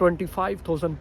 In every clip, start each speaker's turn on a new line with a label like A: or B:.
A: 25,000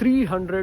A: 300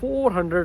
A: 400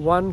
A: 1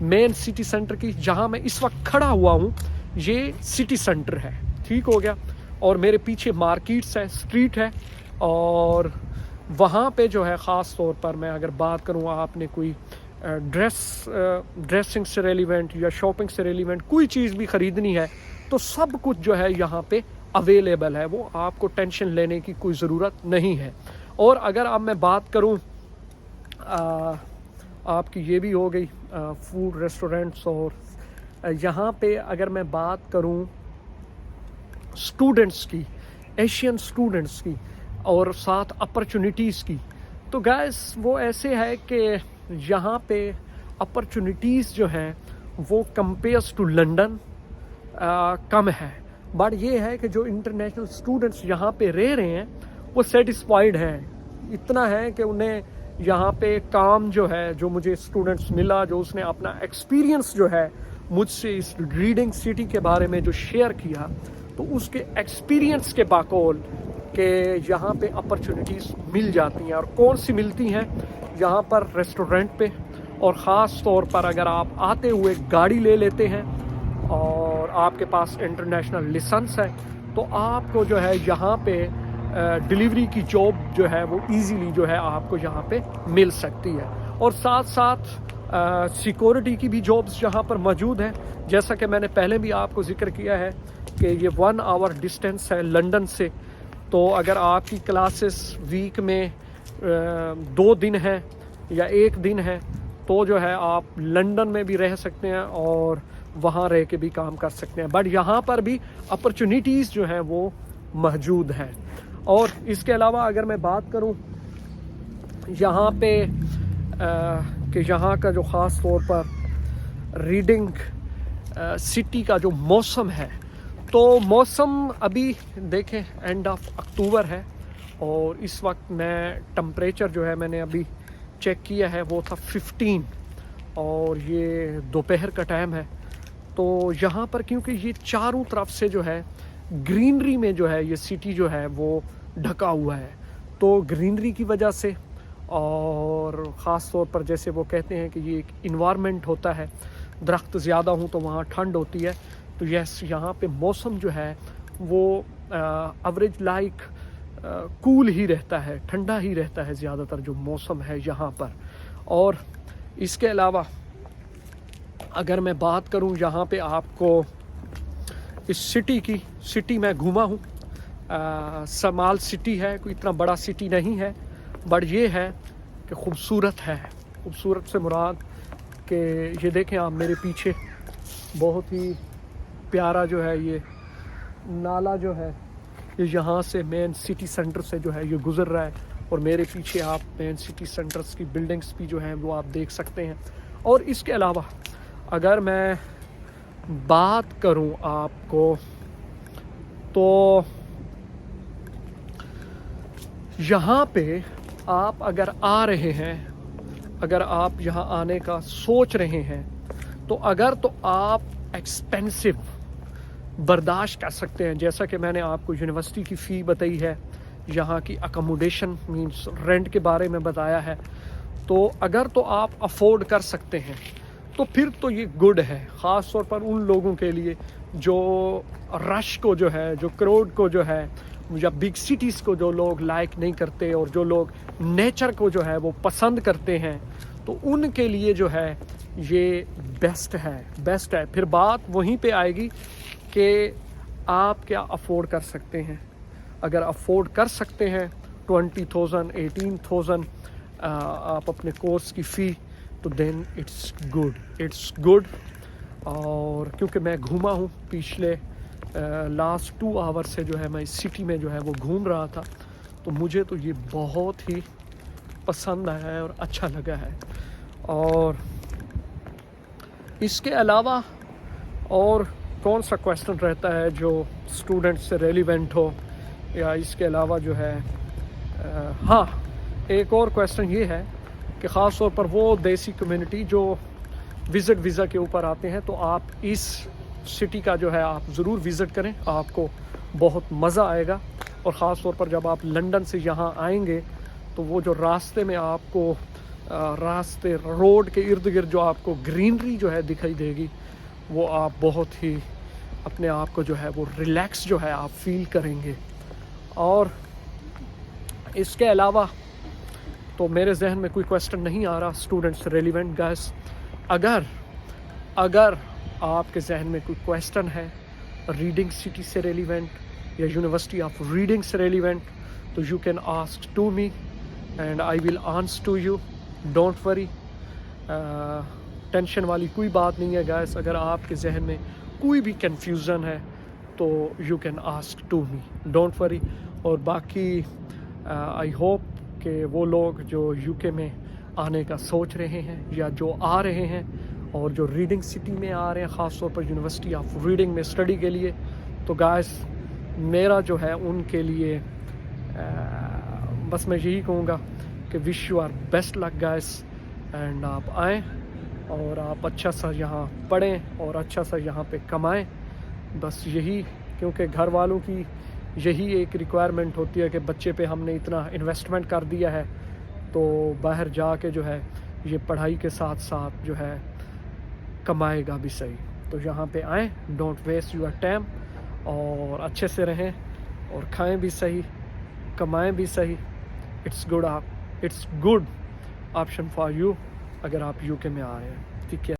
A: مین city centre کی. جہاں میں اس وقت کھڑا ہوا ہوں یہ سٹی سینٹر ہے, ٹھیک ہو گیا, اور میرے پیچھے مارکیٹس ہے, اسٹریٹ ہے, اور وہاں پہ جو ہے خاص طور پر میں اگر بات کروں, آپ نے کوئی ڈریسنگ سے ریلیونٹ یا شاپنگ سے ریلیونٹ کوئی چیز بھی خریدنی ہے تو سب کچھ جو ہے یہاں پہ اویلیبل ہے, وہ آپ کو ٹینشن لینے کی کوئی ضرورت نہیں ہے. اور اگر اب میں بات کروں آپ کی یہ بھی ہو گئی فوڈ ریسٹورنٹس, اور یہاں پہ اگر میں بات کروں اسٹوڈنٹس کی, ایشین اسٹوڈنٹس کی, اور ساتھ اپرچونیٹیز کی, تو گائز وہ ایسے ہے کہ یہاں پہ اپرچونیٹیز جو ہیں وہ کمپیئرس ٹو لنڈن کم ہے. بٹ یہ ہے کہ جو انٹرنیشنل اسٹوڈنٹس یہاں پہ رہ رہے ہیں وہ سیٹسفائیڈ ہیں, اتنا ہے کہ انہیں یہاں پہ کام جو ہے, جو مجھے اسٹوڈنٹس ملا جو اس نے اپنا ایکسپیرینس جو ہے مجھ سے اس ریڈنگ سٹی کے بارے میں جو شیئر کیا, تو اس کے ایکسپیرینس کے باقول کہ یہاں پہ اپرچونیٹیز مل جاتی ہیں. اور کون سی ملتی ہیں یہاں پر ریسٹورنٹ پہ, اور خاص طور پر اگر آپ آتے ہوئے گاڑی لے لیتے ہیں اور آپ کے پاس انٹرنیشنل لائسنس ہے تو آپ کو جو ہے یہاں پہ ڈیلیوری کی جاب جو ہے وہ ایزیلی جو ہے آپ کو یہاں پہ مل سکتی ہے. اور ساتھ ساتھ سیکورٹی کی بھی جابس یہاں پر موجود ہیں, جیسا کہ میں نے پہلے بھی آپ کو ذکر کیا ہے کہ یہ 1 آور ڈسٹینس ہے لنڈن سے. تو اگر آپ کی کلاسز ویک میں 2 دن ہیں یا 1 دن ہے تو جو ہے آپ لنڈن میں بھی رہ سکتے ہیں اور وہاں رہ کے بھی کام کر سکتے ہیں. بٹ یہاں پر بھی اپرچونیٹیز جو ہیں وہ موجود ہیں. اور اس کے علاوہ اگر میں بات کروں یہاں پہ کہ یہاں کا جو خاص طور پر ریڈنگ سٹی کا جو موسم ہے, تو موسم ابھی دیکھیں اینڈ آف اکتوبر ہے, اور اس وقت میں ٹمپریچر جو ہے میں نے ابھی چیک کیا ہے وہ تھا 15, اور یہ دوپہر کا ٹائم ہے. تو یہاں پر کیونکہ یہ چاروں طرف سے جو ہے گرینری میں جو ہے یہ سٹی جو ہے وہ ڈھکا ہوا ہے, تو گرینری کی وجہ سے, اور خاص طور پر جیسے وہ کہتے ہیں کہ یہ ایک انوائرمنٹ ہوتا ہے, درخت زیادہ ہوں تو وہاں ٹھنڈ ہوتی ہے, تو یس یہاں پہ موسم جو ہے وہ ایوریج لائک کول ہی رہتا ہے, ٹھنڈا ہی رہتا ہے زیادہ تر جو موسم ہے یہاں پر. اور اس کے علاوہ اگر میں بات کروں یہاں پہ آپ کو اس سٹی میں گھوما ہوں, سمال سٹی ہے, کوئی اتنا بڑا سٹی نہیں ہے, بٹ یہ ہے کہ خوبصورت ہے. خوبصورت سے مراد کہ یہ دیکھیں آپ میرے پیچھے بہت ہی پیارا جو ہے یہ نالا جو ہے یہ یہاں سے مین سٹی سینٹر سے جو ہے یہ گزر رہا ہے, اور میرے پیچھے آپ مین سٹی سینٹرز کی بلڈنگز بھی جو ہیں وہ آپ دیکھ سکتے ہیں. اور اس کے علاوہ اگر میں بات کروں آپ کو تو یہاں پہ آپ اگر آ رہے ہیں, اگر آپ یہاں آنے کا سوچ رہے ہیں تو اگر تو آپ ایکسپینسو برداشت کر سکتے ہیں, جیسا کہ میں نے آپ کو یونیورسٹی کی فی بتائی ہے, یہاں کی اکاموڈیشن مینس رینٹ کے بارے میں بتایا ہے, تو اگر تو آپ افورڈ کر سکتے ہیں تو پھر تو یہ گڈ ہے, خاص طور پر ان لوگوں کے لیے جو رش کو جو ہے, جو کراؤڈ کو جو ہے, یا بگ سٹیز کو جو لوگ لائک نہیں کرتے اور جو لوگ نیچر کو جو ہے وہ پسند کرتے ہیں, تو ان کے لیے جو ہے یہ بیسٹ ہے. پھر بات وہیں پہ آئے گی کہ آپ کیا افورڈ کر سکتے ہیں. اگر افورڈ کر سکتے ہیں 20,000 18,000 آپ اپنے کورس کی فی, تو دین اٹس گڈ. اور کیونکہ میں گھوما ہوں پچھلے لاسٹ 2 آور سے جو ہے میں اس سٹی میں جو ہے وہ گھوم رہا تھا, تو مجھے تو یہ بہت ہی پسند آیا ہے اور اچھا لگا ہے. اور اس کے علاوہ اور کون سا کویسچن رہتا ہے جو اسٹوڈنٹ سے ریلیونٹ ہو, یا اس کے علاوہ جو ہے ہاں ایک اور کویسچن یہ ہے کہ خاص طور پر وہ دیسی کمیونٹی جو وزٹ ویزا کے اوپر آتے ہیں, تو آپ اس سٹی کا جو ہے آپ ضرور وزٹ کریں, آپ کو بہت مزہ آئے گا. اور خاص طور پر جب آپ لنڈن سے یہاں آئیں گے تو وہ جو راستے میں آپ کو راستے روڈ کے ارد گرد جو آپ کو گرینری جو ہے دکھائی دے گی وہ آپ بہت ہی اپنے آپ کو جو ہے وہ ریلیکس جو ہے آپ فیل کریں گے. اور اس کے علاوہ تو میرے ذہن میں کوئی کویسچن نہیں آ رہا اسٹوڈنٹس ریلیونٹ گائز. اگر آپ کے ذہن میں کوئی کویسچن ہے ریڈنگ سٹی سے ریلیونٹ یا یونیورسٹی آف ریڈنگ سے ریلیونٹ تو you can ask to me and I will answer to you. Don't worry, tension والی کوئی بات نہیں ہے گائز. اگر آپ کے ذہن میں کوئی بھی کنفیوژن ہے تو you can ask to me, don't worry. اور باقی آئی ہوپ کہ وہ لوگ جو یو کے میں آنے کا سوچ رہے ہیں یا جو آ رہے ہیں اور جو ریڈنگ سٹی میں آ رہے ہیں خاص طور پر یونیورسٹی آف ریڈنگ میں اسٹڈی کے لیے, تو گائز میرا جو ہے ان کے لیے بس میں یہی کہوں گا کہ wish you are best luck guys. And آپ آئیں اور آپ اچھا سا یہاں پڑھیں اور اچھا سا یہاں پہ کمائیں. بس یہی, کیونکہ گھر والوں کی یہی ایک ریکوائرمنٹ ہوتی ہے کہ بچے پہ ہم نے اتنا انویسٹمنٹ کر دیا ہے تو باہر جا کے جو ہے یہ پڑھائی کے ساتھ ساتھ جو ہے کمائے گا بھی صحیح. تو یہاں پہ آئیں, ڈونٹ ویسٹ یور ٹائم, اور اچھے سے رہیں اور کھائیں بھی صحیح, کمائیں بھی صحیح. It's good option for you اگر آپ یو کے میں آ رہے ہیں. ٹھیک ہے.